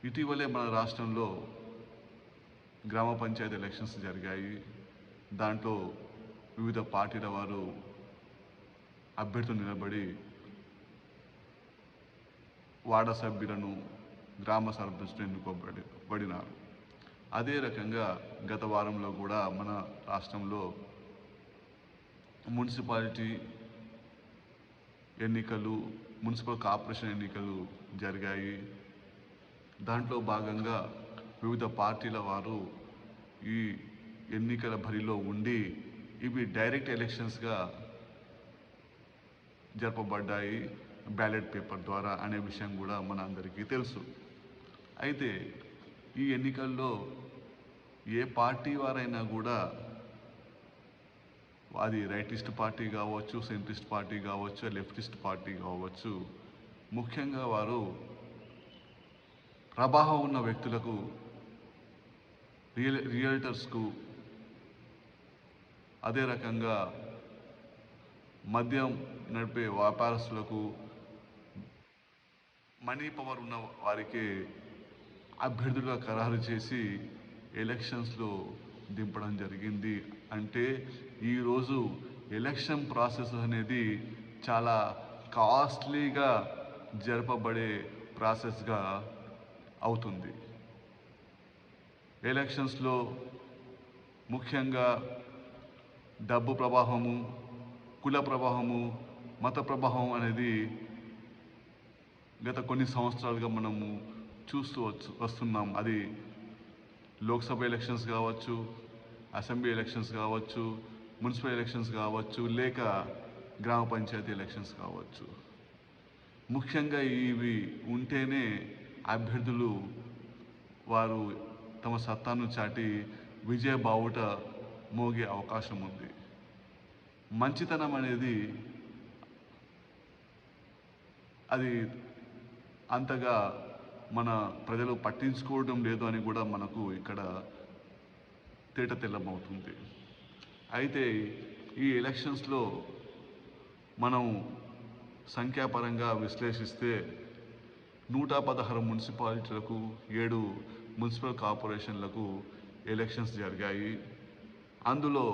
ఇటీవలే మన రాష్ట్రంలో గ్రామ పంచాయతీ ఎలక్షన్స్ జరిగాయి. దాంట్లో వివిధ పార్టీల వారు అభ్యర్థులు నిలబడి వార్డ సభ్యులను, గ్రామ సర్పంచ్ను ఎన్నుకోబడినారు. అదే రకంగా గత వారంలో కూడా మన రాష్ట్రంలో మున్సిపాలిటీ ఎన్నికలు, మున్సిపల్ కార్పొరేషన్ ఎన్నికలు జరిగాయి. దాంట్లో భాగంగా వివిధ పార్టీల వారు ఈ ఎన్నికల బరిలో ఉండి ఇవి డైరెక్ట్ ఎలక్షన్స్గా జరపబడ్డాయి బ్యాలెట్ పేపర్ ద్వారా అనే విషయం కూడా మన అందరికీ తెలుసు. అయితే ఈ ఎన్నికల్లో ఏ పార్టీ వారైనా కూడా అది రైటిస్ట్ పార్టీ కావచ్చు, సెంట్రిస్ట్ పార్టీ కావచ్చు, లెఫ్టిస్ట్ పార్టీ కావచ్చు, ముఖ్యంగా వారు ప్రభావం ఉన్న వ్యక్తులకు, రియల్టర్స్కు, అదే రకంగా మద్యం నడిపే వ్యాపారస్తులకు, మనీ పవర్ ఉన్న వారికి అభ్యర్థులుగా ఖరారు చేసి ఎలక్షన్స్లో దింపడం జరిగింది. అంటే ఈరోజు ఎలక్షన్ ప్రాసెస్ అనేది చాలా కాస్ట్లీగా జరపబడే ప్రాసెస్గా అవుతుంది. ఎలక్షన్స్లో ముఖ్యంగా డబ్బు ప్రవాహము, కుల ప్రవాహము, మత ప్రవాహం అనేది గత కొన్ని సంవత్సరాలుగా మనము చూస్తూ వస్తున్నాం. అది లోక్సభ ఎలక్షన్స్ కావచ్చు, అసెంబ్లీ ఎలక్షన్స్ కావచ్చు, మున్సిపల్ ఎలక్షన్స్ కావచ్చు, లేక గ్రామ పంచాయతీ ఎలక్షన్స్ కావచ్చు. ముఖ్యంగా ఇవి ఉంటేనే అభ్యర్థులు వారు తమ సత్తాను చాటి విజయ బావుట మోగే అవకాశం ఉంది. మంచితనం అనేది అది అంతగా మన ప్రజలు పట్టించుకోవడం లేదు అని కూడా మనకు ఇక్కడ తేటతెల్లమవుతుంది. అయితే ఈ ఎలక్షన్స్లో మనం సంఖ్యాపరంగా విశ్లేషిస్తే 116 మున్సిపాలిటీలకు, 7 మున్సిపల్ కార్పొరేషన్లకు ఎలక్షన్స్ జరిగాయి. అందులో